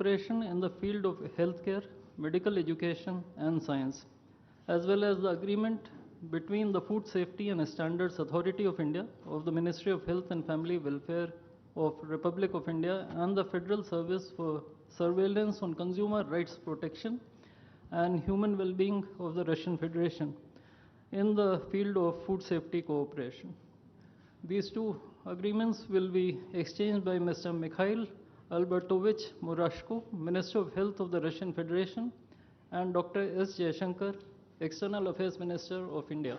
cooperation in the field of healthcare, medical education, and science, as well as the agreement between the Food Safety and Standards Authority of India of the Ministry of Health and Family Welfare of Republic of India and the Federal Service for Surveillance on Consumer Rights Protection and Human Well-being of the Russian Federation in the field of food safety cooperation. These two agreements will be exchanged by Mr. Mikhail Albertovich Murashko, Minister of Health of the Russian Federation, and Dr. S. Jaishankar, External Affairs Minister of India.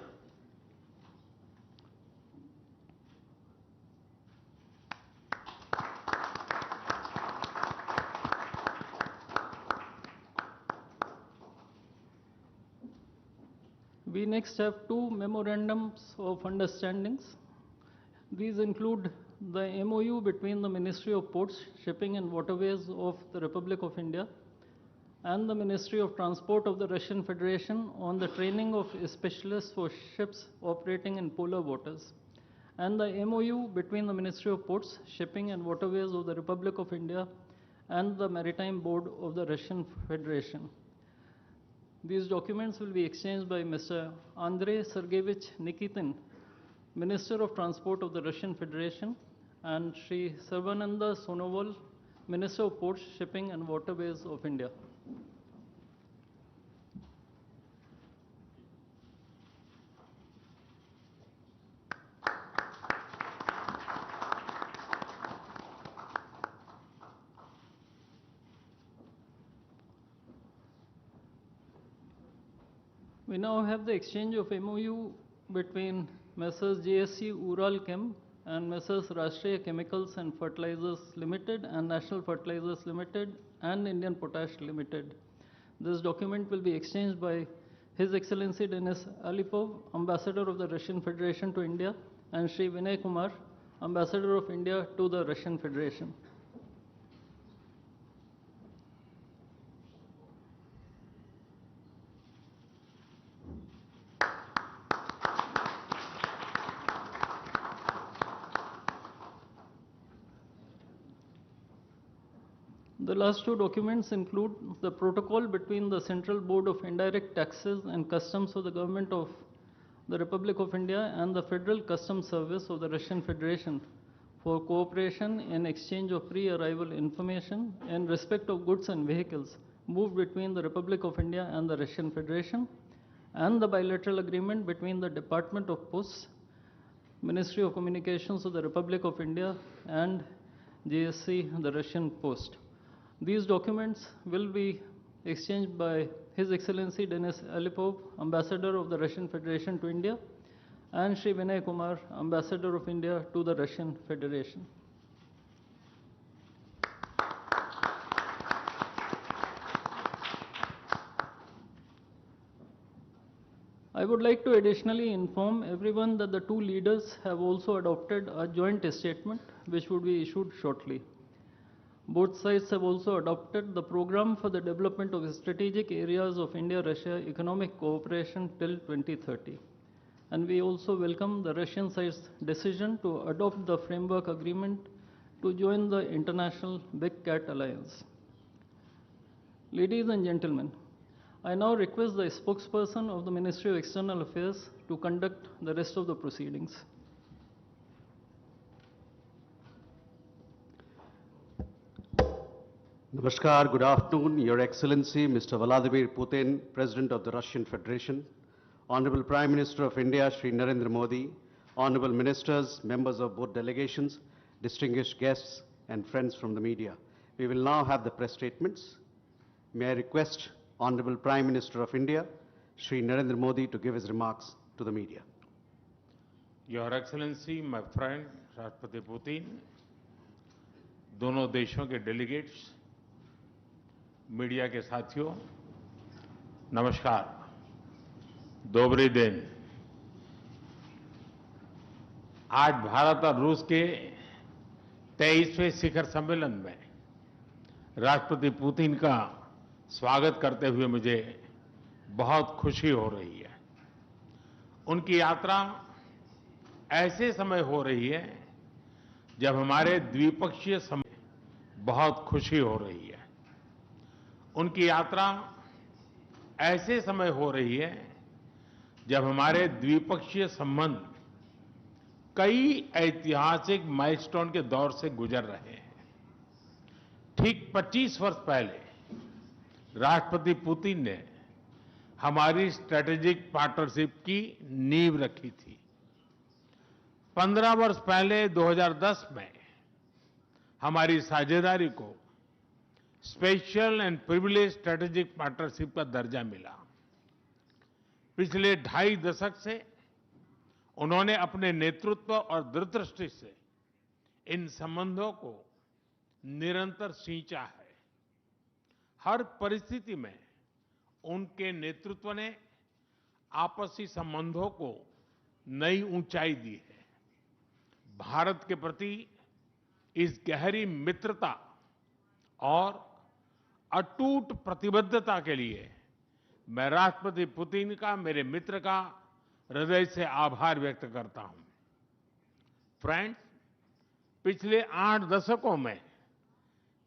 We next have two memorandums of understandings. These include the MOU between the Ministry of Ports, Shipping and Waterways of the Republic of India and the Ministry of Transport of the Russian Federation on the training of specialists for ships operating in polar waters, and the MOU between the Ministry of Ports, Shipping and Waterways of the Republic of India and the Maritime Board of the Russian Federation. These documents will be exchanged by Mr. Andrei Sergeyevich Nikitin, Minister of Transport of the Russian Federation, and Sri Sarvananda Sonoval, Minister of Ports, Shipping and Waterways of India. We now have the exchange of MOU between Messrs. JSC Ural Chem and Messrs. Rashtriya Chemicals and Fertilizers Limited and National Fertilizers Limited and Indian Potash Limited. This document will be exchanged by His Excellency Denis Alipov, Ambassador of the Russian Federation to India, and Sri Vinay Kumar, Ambassador of India to the Russian Federation. The last two documents include the protocol between the Central Board of Indirect Taxes and Customs of the Government of the Republic of India and the Federal Customs Service of the Russian Federation for cooperation in exchange of pre-arrival information in respect of goods and vehicles moved between the Republic of India and the Russian Federation, and the bilateral agreement between the Department of Posts, Ministry of Communications of the Republic of India, and JSC, the Russian Post. These documents will be exchanged by His Excellency Denis Alipov, Ambassador of the Russian Federation to India, and Sri Vinay Kumar, Ambassador of India to the Russian Federation. I would like to additionally inform everyone that the two leaders have also adopted a joint statement which would be issued shortly. Both sides have also adopted the program for the development of strategic areas of India-Russia economic cooperation till 2030. And we also welcome the Russian side's decision to adopt the framework agreement to join the International Big Cat Alliance. Ladies and gentlemen, I now request the spokesperson of the Ministry of External Affairs to conduct the rest of the proceedings. Namaskar, good afternoon, Your Excellency, Mr. Vladimir Putin, President of the Russian Federation, Honorable Prime Minister of India, Shri Narendra Modi, Honorable Ministers, members of both delegations, distinguished guests, and friends from the media. We will now have the press statements. May I request Honorable Prime Minister of India, Shri Narendra Modi, to give his remarks to the media. Your Excellency, my friend, Rashtrapati Putin, दोनों देशों के delegates, media के साथियों, नमस्कार, दोबरी दिन। आज भारत और रूस के 23वें शिखर सम्मेलन में राष्ट्रपति पुतिन का स्वागत करते हुए मुझे बहुत खुशी हो रही है। उनकी यात्रा ऐसे समय हो रही है जब हमारे द्विपक्षीय संबंध बहुत खुशी हो रही है। उनकी यात्रा ऐसे समय हो रही है जब हमारे द्विपक्षीय संबंध कई ऐतिहासिक माइलस्टोन के दौर से गुजर रहे हैं। ठीक 25 वर्ष पहले राष्ट्रपति पुतिन ने हमारी स्ट्रेटेजिक पार्टनरशिप की नींव रखी थी। 15 वर्ष पहले 2010 में हमारी साझेदारी को special and privilege strategic partnership का दर्जा मिला। पिछले 2.5 दशक से उन्होंने अपने नेतृत्व और दूरदृष्टि से इन संबंधों को निरंतर सींचा है। हर परिस्थिति में उनके नेतृत्व ने आपसी संबंधों को नई ऊंचाई दी है। भारत के प्रति इस गहरी मित्रता और अटूट प्रतिबद्धता के लिए मैं राष्ट्रपति पुतिन का, मेरे मित्र का हृदय से आभार व्यक्त करता हूं। फ्रेंड्स, पिछले 8 दशकों में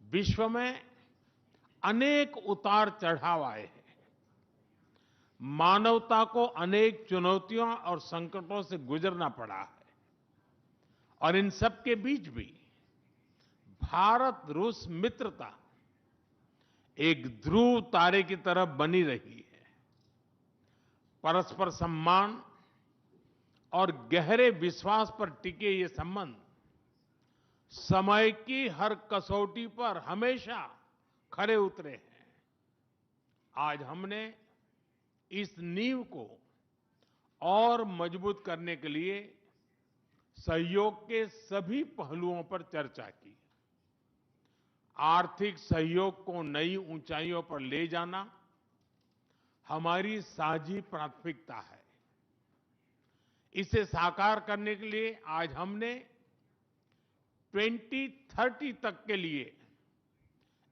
विश्व में अनेक उतार चढ़ाव आए हैं। मानवता को अनेक चुनौतियों और संकटों से गुजरना पड़ा है और इन सब के बीच भी भारत रूस मित्रता एक ध्रुव तारे की तरह बनी रही है। परस्पर सम्मान और गहरे विश्वास पर टिके ये संबंध समय की हर कसौटी पर हमेशा खरे उतरे हैं। आज हमने इस नींव को और मजबूत करने के लिए सहयोग के सभी पहलुओं पर चर्चा की। आर्थिक सहयोग को नई ऊंचाइयों पर ले जाना हमारी साझी प्राथमिकता है। इसे साकार करने के लिए आज हमने 2030 तक के लिए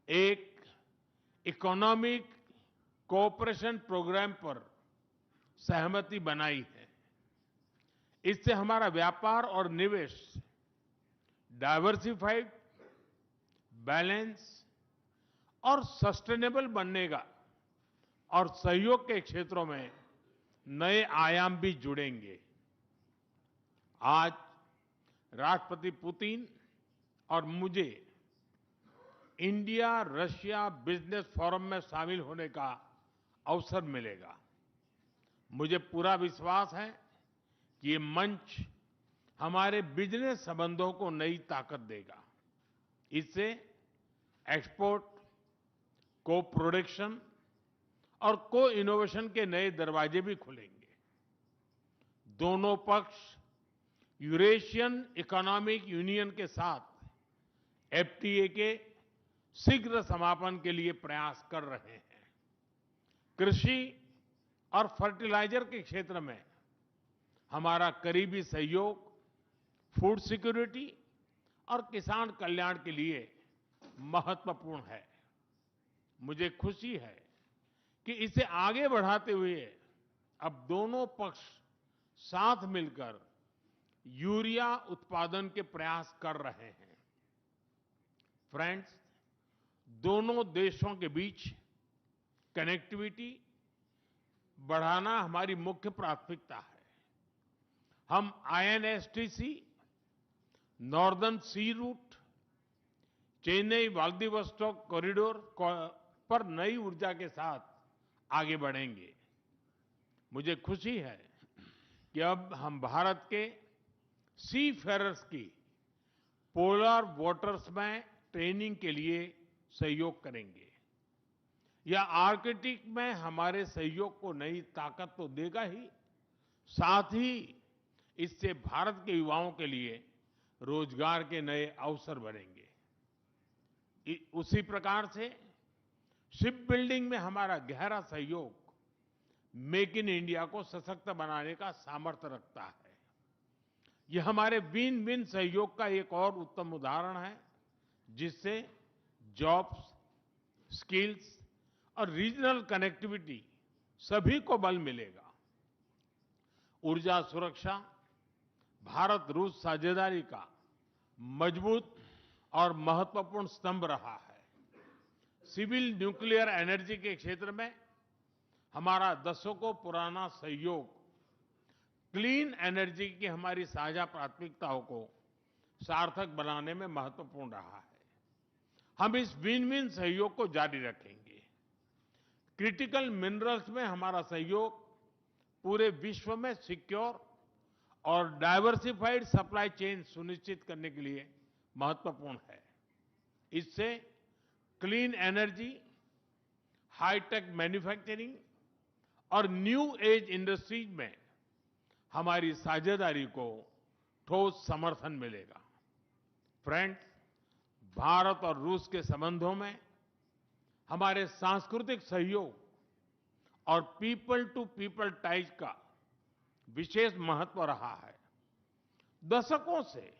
एक इकोनॉमिक कोऑपरेशन प्रोग्राम पर सहमति बनाई है। इससे हमारा व्यापार और निवेश डाइवर्सिफाइड, बैलेंस और सस्टेनेबल बनेगा और सहयोग के क्षेत्रों में नए आयाम भी जुड़ेंगे। आज राष्ट्रपति पुतिन और मुझे इंडिया रशिया बिजनेस फोरम में शामिल होने का अवसर मिलेगा। मुझे पूरा विश्वास है कि ये मंच हमारे बिजनेस संबंधों को नई ताकत देगा। इससे एक्सपोर्ट, को प्रोडक्शन और को इनोवेशन के नए दरवाजे भी खुलेंगे। दोनों पक्ष यूरेशियन इकोनॉमिक यूनियन के साथ एफटीए के शीघ्र समापन के लिए प्रयास कर रहे हैं। कृषि और फर्टिलाइजर के क्षेत्र में हमारा करीबी सहयोग फूड सिक्योरिटी और किसान कल्याण के लिए महत्वपूर्ण है। मुझे खुशी है कि इसे आगे बढ़ाते हुए अब दोनों पक्ष साथ मिलकर यूरिया उत्पादन के प्रयास कर रहे हैं। फ्रेंड्स, दोनों देशों के बीच कनेक्टिविटी बढ़ाना हमारी मुख्य प्राथमिकता है। हम आईएनएसटीसी, नॉर्दर्न सी रूट, चेन्नई व्लादिवोस्टोक कॉरिडोर पर नई ऊर्जा के साथ आगे बढ़ेंगे। मुझे खुशी है कि अब हम भारत के सी फेरर्स की पोलर वाटर्स में ट्रेनिंग के लिए सहयोग करेंगे। यह आर्कटिक में हमारे सहयोग को नई ताकत तो देगा ही, साथ ही इससे भारत के युवाओं के लिए रोजगार के नए अवसर बनेंगे। उसी प्रकार से शिप बिल्डिंग में हमारा गहरा सहयोग मेक इन इंडिया को सशक्त बनाने का सामर्थ्य रखता है। यह हमारे विन विन सहयोग का एक और उत्तम उदाहरण है, जिससे जॉब्स, स्किल्स और रीजनल कनेक्टिविटी सभी को बल मिलेगा। ऊर्जा सुरक्षा भारत रूस साझेदारी का मजबूत और महत्वपूर्ण स्तंभ रहा है। सिविल न्यूक्लियर एनर्जी के क्षेत्र में हमारा दशकों पुराना सहयोग क्लीन एनर्जी की हमारी साझा प्राथमिकताओं को सार्थक बनाने में महत्वपूर्ण रहा है। हम इस विन विन सहयोग को जारी रखेंगे। क्रिटिकल मिनरल्स में हमारा सहयोग पूरे विश्व में सिक्योर और डाइवर्सिफाइड सप्लाई चेन सुनिश्चित करने के लिए महत्वपूर्ण है। इससे क्लीन एनर्जी, हाईटेक मैन्युफैक्चरिंग और न्यू एज इंडस्ट्रीज में हमारी साझेदारी को ठोस समर्थन मिलेगा। फ्रेंड्स, भारत और रूस के संबंधों में हमारे सांस्कृतिक सहयोग और पीपल टू पीपल टाइज का विशेष महत्व रहा है। दशकों से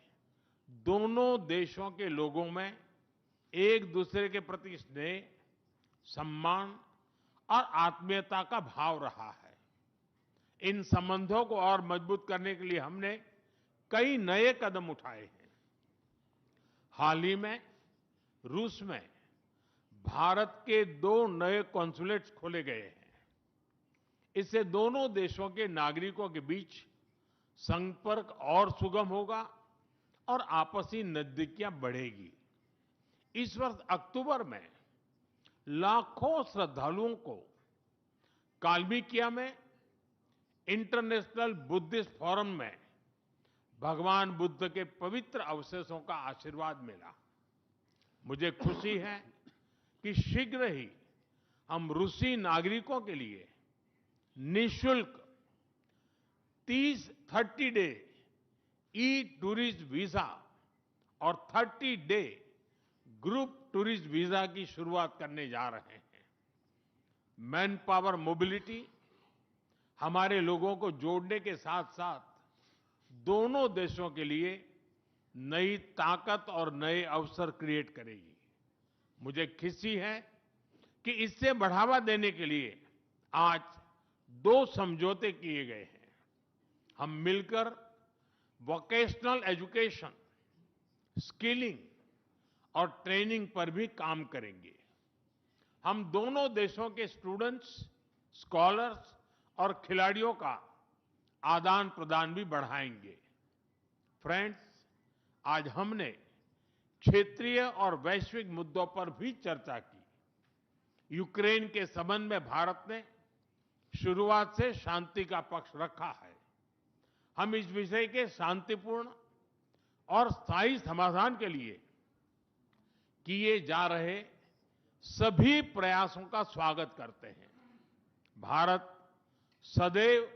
दोनों देशों के लोगों में एक दूसरे के प्रति स्नेह, सम्मान और आत्मीयता का भाव रहा है। इन संबंधों को और मजबूत करने के लिए हमने कई नए कदम उठाए हैं। हाल ही में रूस में भारत के 2 नए कॉन्सुलेट्स खोले गए हैं। इससे दोनों देशों के नागरिकों के बीच संपर्क और सुगम होगा और आपसी नजदीकियां बढ़ेगी। इस वर्ष अक्टूबर में लाखों श्रद्धालुओं को काल्मिकिया में इंटरनेशनल बुद्धिस्ट फोरम में भगवान बुद्ध के पवित्र अवशेषों का आशीर्वाद मिला। मुझे खुशी है कि शीघ्र ही हम रूसी नागरिकों के लिए निःशुल्क 30 डे ई टूरिस्ट वीजा और 30 डे ग्रुप टूरिस्ट वीजा की शुरुआत करने जा रहे हैं। मैन पावर मोबिलिटी हमारे लोगों को जोड़ने के साथ साथ दोनों देशों के लिए नई ताकत और नए अवसर क्रिएट करेगी। मुझे खुशी है कि इससे बढ़ावा देने के लिए आज 2 समझौते किए गए हैं। हम मिलकर वोकेशनल एजुकेशन, स्किलिंग और ट्रेनिंग पर भी काम करेंगे। हम दोनों देशों के स्टूडेंट्स, स्कॉलर्स और खिलाड़ियों का आदान प्रदान भी बढ़ाएंगे। फ्रेंड्स, आज हमने क्षेत्रीय और वैश्विक मुद्दों पर भी चर्चा की। यूक्रेन के संबंध में भारत ने शुरुआत से शांति का पक्ष रखा है। हम इस विषय के शांतिपूर्ण और स्थायी समाधान के लिए किए जा रहे सभी प्रयासों का स्वागत करते हैं। भारत सदैव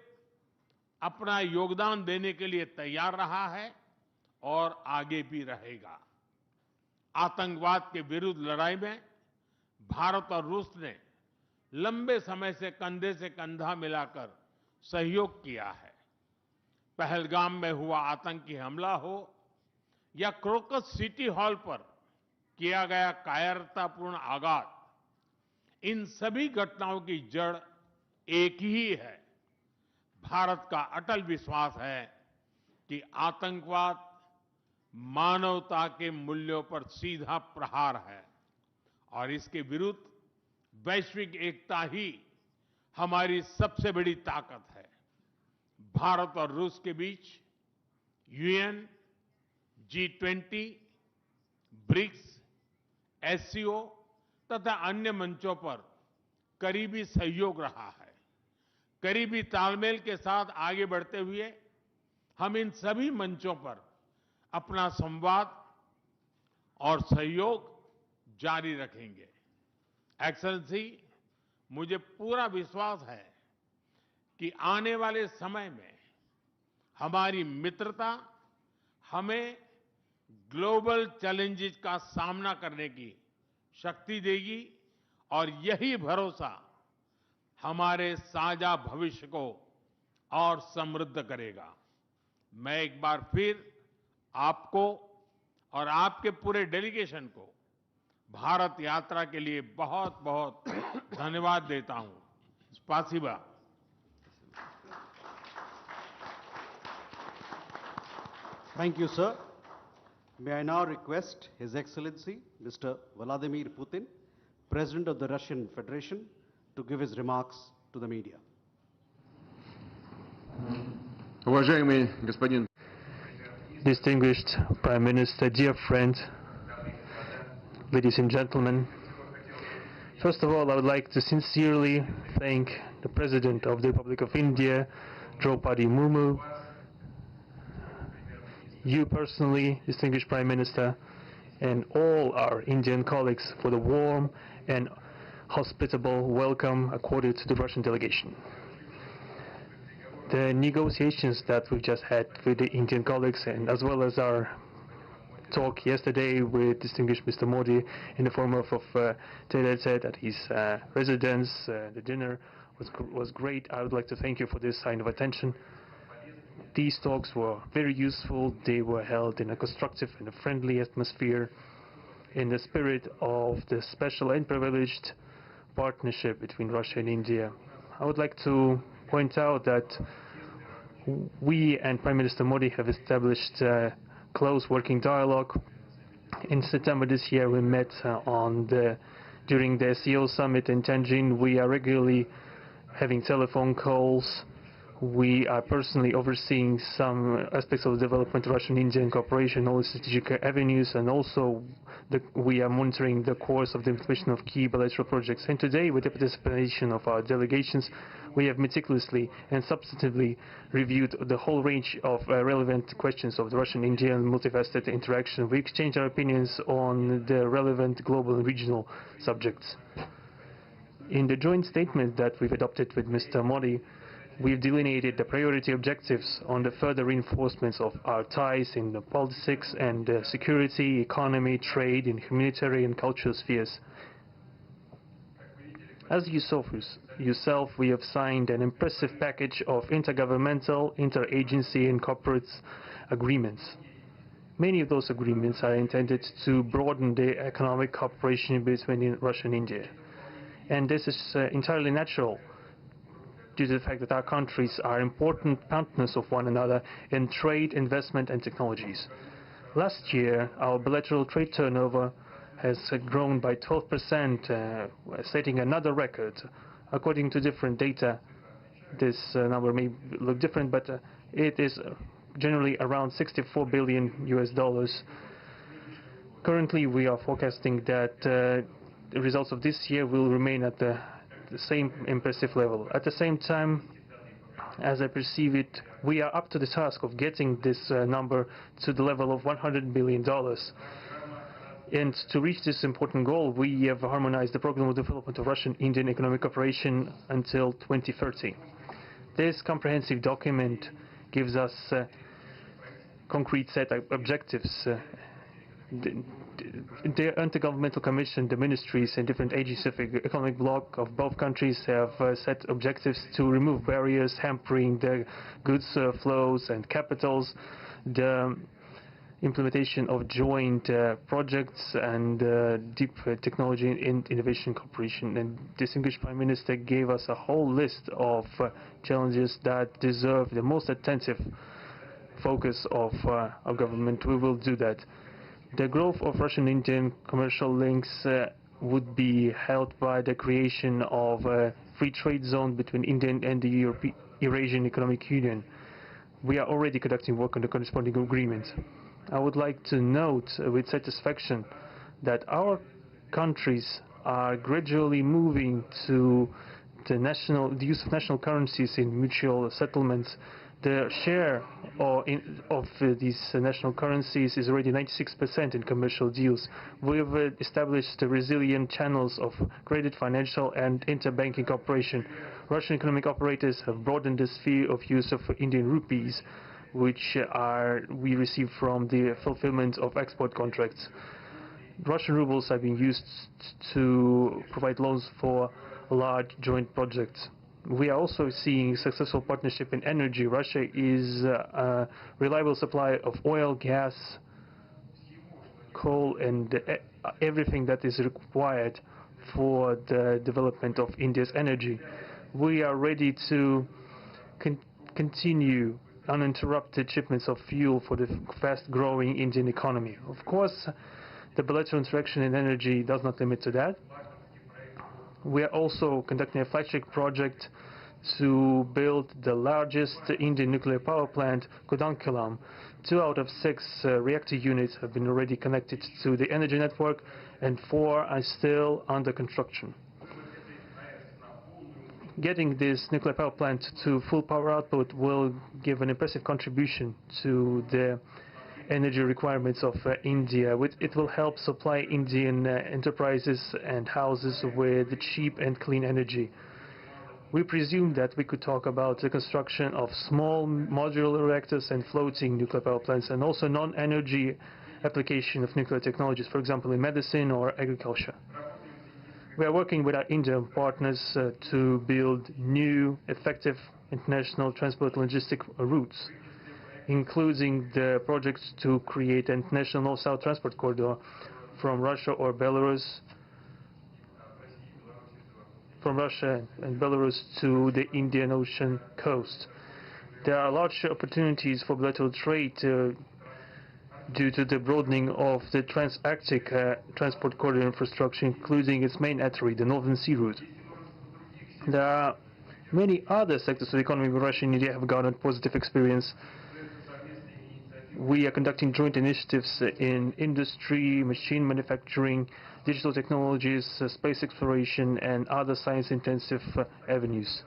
अपना योगदान देने के लिए तैयार रहा है और आगे भी रहेगा। आतंकवाद के विरुद्ध लड़ाई में भारत और रूस ने लंबे समय से कंधे से कंधा मिलाकर सहयोग किया है। पहलगाम में हुआ आतंकी हमला हो या क्रोकस सिटी हॉल पर किया गया कायरतापूर्ण आघात, इन सभी घटनाओं की जड़ एक ही है। भारत का अटल विश्वास है कि आतंकवाद मानवता के मूल्यों पर सीधा प्रहार है और इसके विरुद्ध वैश्विक एकता ही हमारी सबसे बड़ी ताकत है। भारत और रूस के बीच यूएन, G20, ब्रिक्स, एससीओ तथा अन्य मंचों पर करीबी सहयोग रहा है। करीबी तालमेल के साथ आगे बढ़ते हुए हम इन सभी मंचों पर अपना संवाद और सहयोग जारी रखेंगे। एक्सेलेंसी, मुझे पूरा विश्वास है कि आने वाले समय में हमारी मित्रता हमें ग्लोबल चैलेंजेस का सामना करने की शक्ति देगी और यही भरोसा हमारे साझा भविष्य को और समृद्ध करेगा। मैं एक बार फिर आपको और आपके पूरे डेलीगेशन को भारत यात्रा के लिए बहुत बहुत धन्यवाद देता हूं। स्पासिबा। Thank you, sir. May I now request His Excellency, Mr. Vladimir Putin, President of the Russian Federation, to give his remarks to the media. Уважаемый господин Distinguished Prime Minister, dear friend, ladies and gentlemen, first of all, I would like to sincerely thank the President of the Republic of India, Draupadi Murmu, you personally, distinguished Prime Minister, and all our Indian colleagues for the warm and hospitable welcome accorded to the Russian delegation. The negotiations that we've just had with the Indian colleagues, and as well as our talk yesterday with distinguished Mr. Modi in the form of Tele-Set at his residence, the dinner was great. I would like to thank you for this sign of attention. These talks were very useful. They were held in a constructive and a friendly atmosphere in the spirit of the special and privileged partnership between Russia and India. I would like to point out that we and Prime Minister Modi have established a close working dialogue. In September this year, we met during the SEO summit in Tianjin. We are regularly having telephone calls. We are personally overseeing some aspects of the development of Russian-Indian cooperation, all the strategic avenues, and also we are monitoring the course of the implementation of key bilateral projects. And today, with the participation of our delegations, we have meticulously and substantively reviewed the whole range of relevant questions of the Russian-Indian multifaceted interaction. We exchanged our opinions on the relevant global and regional subjects. In the joint statement that we've adopted with Mr. Modi, we've delineated the priority objectives on the further reinforcements of our ties in the politics and security, economy, trade, in humanitarian and cultural spheres. As you saw yourself, we have signed an impressive package of intergovernmental, interagency and corporate agreements. Many of those agreements are intended to broaden the economic cooperation between Russia and India. And this is entirely natural, due to the fact that our countries are important partners of one another in trade, investment and technologies. Last year, our bilateral trade turnover has grown by 12%, setting another record. According to different data, this number may look different, but it is generally around $64 billion US. Currently, we are forecasting that the results of this year will remain at the same impressive level. At the same time, as I perceive it, we are up to the task of getting this number to the level of $100 billion. And to reach this important goal, we have harmonized the program of development of Russian-Indian economic cooperation until 2030. This comprehensive document gives us a concrete set of objectives. The Intergovernmental Commission, the ministries and different agencies of the economic bloc of both countries have set objectives to remove barriers hampering the goods flows and capitals, the implementation of joint projects and deep technology and innovation cooperation. And distinguished Prime Minister gave us a whole list of challenges that deserve the most attentive focus of our government. We will do that. The growth of Russian-Indian commercial links would be helped by the creation of a free trade zone between India and the Eurasian Economic Union. We are already conducting work on the corresponding agreement. I would like to note with satisfaction that our countries are gradually moving to the use of national currencies in mutual settlements. The share of these national currencies is already 96% in commercial deals. We've established resilient channels of credit, financial and interbanking cooperation. Russian economic operators have broadened the sphere of use of Indian rupees, which we receive from the fulfillment of export contracts. Russian rubles are being used to provide loans for large joint projects. We are also seeing successful partnership in energy. Russia is a reliable supplier of oil, gas, coal, and everything that is required for the development of India's energy. We are ready to continue uninterrupted shipments of fuel for the fast-growing Indian economy. Of course, the bilateral interaction in energy does not limit to that. We are also conducting a flagship project to build the largest Indian nuclear power plant, Kudankulam. 2 out of 6 reactor units have been already connected to the energy network, and 4 are still under construction. Getting this nuclear power plant to full power output will give an impressive contribution to the energy requirements of India. It will help supply Indian enterprises and houses with cheap and clean energy. We presume that we could talk about the construction of small modular reactors and floating nuclear power plants, and also non-energy application of nuclear technologies, for example in medicine or agriculture. We are working with our Indian partners to build new, effective international transport logistic routes, including the projects to create an international north-south transport corridor from Russia and Belarus to the Indian Ocean coast. There are large opportunities for bilateral trade due to the broadening of the trans-Arctic transport corridor infrastructure, including its main artery, the Northern Sea Route. There are many other sectors of the economy where Russia and India have garnered positive experience. We are conducting joint initiatives in industry, machine manufacturing, digital technologies, space exploration, and other science-intensive avenues.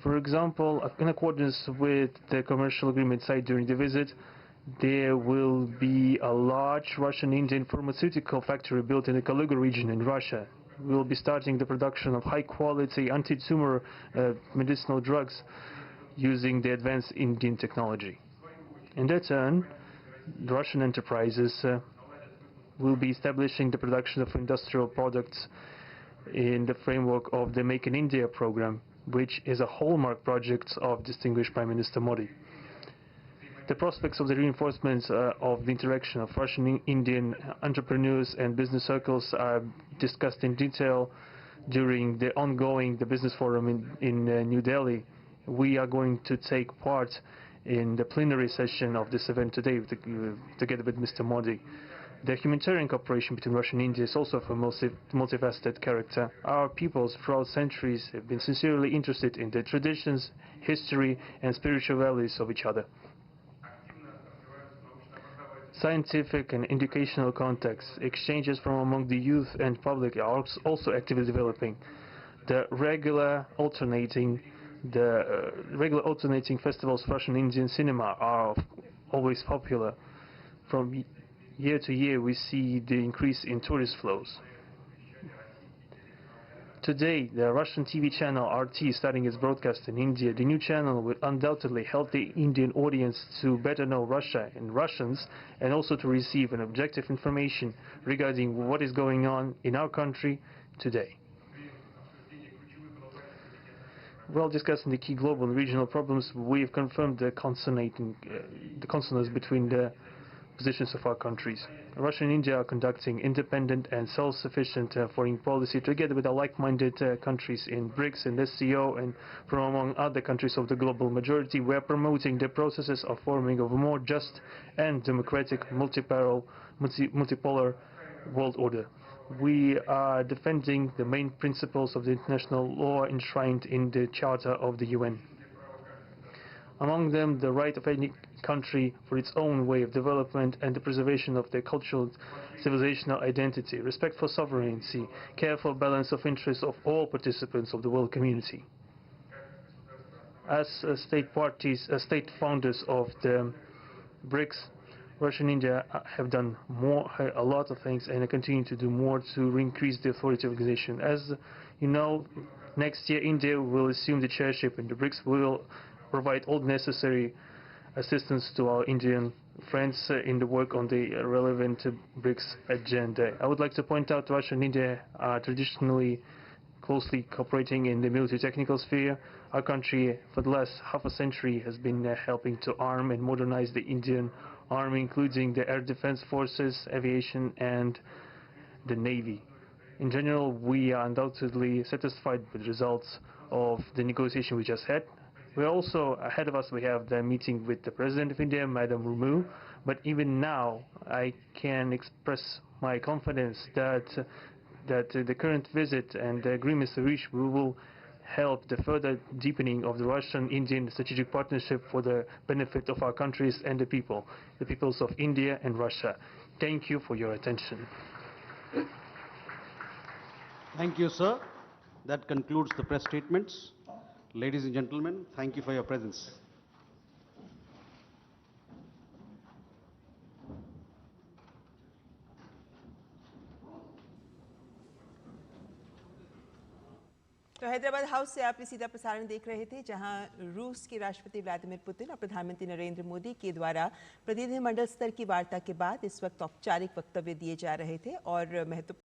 For example, in accordance with the commercial agreement signed during the visit, there will be a large Russian-Indian pharmaceutical factory built in the Kaluga region in Russia. We will be starting the production of high-quality anti-tumor medicinal drugs using the advanced Indian technology. In their turn, Russian enterprises will be establishing the production of industrial products in the framework of the Make in India program, which is a hallmark project of distinguished Prime Minister Modi. The prospects of the reinforcement of the interaction of Russian-Indian entrepreneurs and business circles are discussed in detail during the ongoing Business Forum in New Delhi. We are going to take part in the plenary session of this event today together with Mr. Modi. The humanitarian cooperation between Russia and India is also of a multifaceted character. Our peoples throughout centuries have been sincerely interested in the traditions, history, and spiritual values of each other. Scientific and educational contacts, exchanges from among the youth and public are also actively developing. The regular alternating festivals of Russian Indian cinema are always popular. From year to year, we see the increase in tourist flows. Today, the Russian TV channel RT starting its broadcast in India. The new channel will undoubtedly help the Indian audience to better know Russia and Russians, and also to receive an objective information regarding what is going on in our country today. While discussing the key global and regional problems, we have confirmed the consonance between the positions of our countries. Russia and India are conducting independent and self-sufficient foreign policy together with our like-minded countries in BRICS and SCO, and from among other countries of the global majority. We are promoting the processes of forming of a more just and democratic multipolar world order. We are defending the main principles of the international law enshrined in the Charter of the UN. Among them, the right of any country for its own way of development and the preservation of their cultural civilizational identity, respect for sovereignty, careful balance of interests of all participants of the world community. As state founders of the BRICS, Russia and India have done a lot of things, and continue to do more to increase the authority of the organization. As you know, next year India will assume the chairship, and the BRICS will provide all necessary assistance to our Indian friends in the work on the relevant BRICS agenda. I would like to point out Russia and India are traditionally closely cooperating in the military technical sphere. Our country, for the last half a century, has been helping to arm and modernize the Indian Army, including the air defense forces, aviation, and the Navy. In general, we are undoubtedly satisfied with the results of the negotiation we just had. We also, ahead of us, we have the meeting with the President of India, Madam Murmu. But even now, I can express my confidence that that the current visit and the agreements reached will help the further deepening of the Russian-Indian strategic partnership for the benefit of our countries and the peoples of India and Russia. Thank you for your attention. Thank you, sir. That concludes the press statements. Ladies and gentlemen, thank you for your presence. तो Hyderabad house से आप सीधा प्रसारण देख रहे थे, जहां रूस के राष्ट्रपति व्लादिमीर पुतिन और प्रधानमंत्री नरेंद्र मोदी के द्वारा प्रतिनिधिमंडल स्तर की वार्ता के बाद इस वक्त औपचारिक वक्तव्य दिए जा रहे थे और महत्वपूर्ण